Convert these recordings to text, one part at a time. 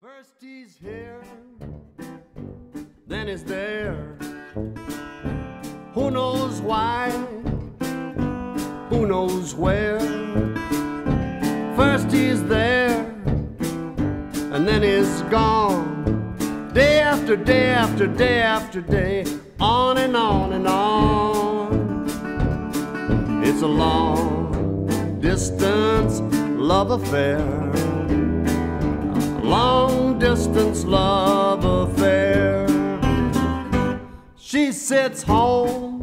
First he's here, then he's there. Who knows why? Who knows where? First he's there, and then he's gone. Day after day after day after day, on and on and on. It's a long distance love affair. Long distance love affair. She sits home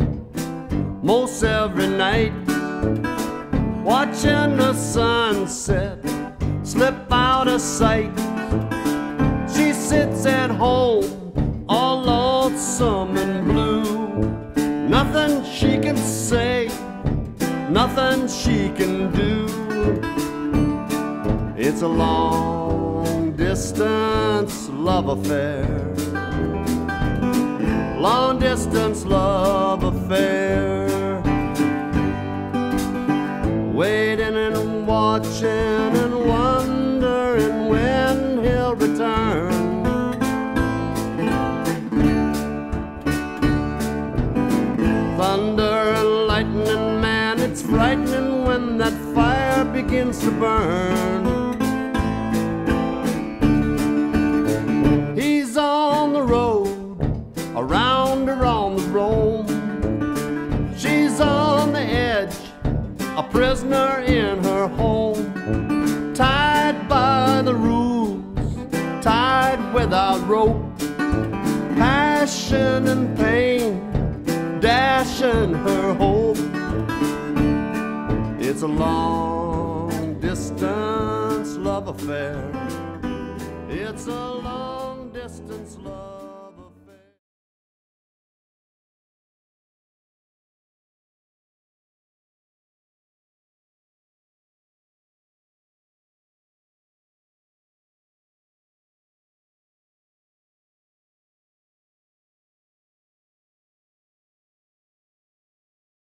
most every night, watching the sunset slip out of sight. She sits at home all lonesome and blue. Nothing she can say, nothing she can do. It's a long distance love affair. Long distance love affair. Waiting and watching and wondering when he'll return. Thunder and lightning, man, it's frightening when that fire begins to burn. He's on the road, around her on the roam. She's on the edge, a prisoner in her home. Tied by the rules, tied without rope. Passion and pain, dashing her hope. It's a long distance love affair. It's a long distance love.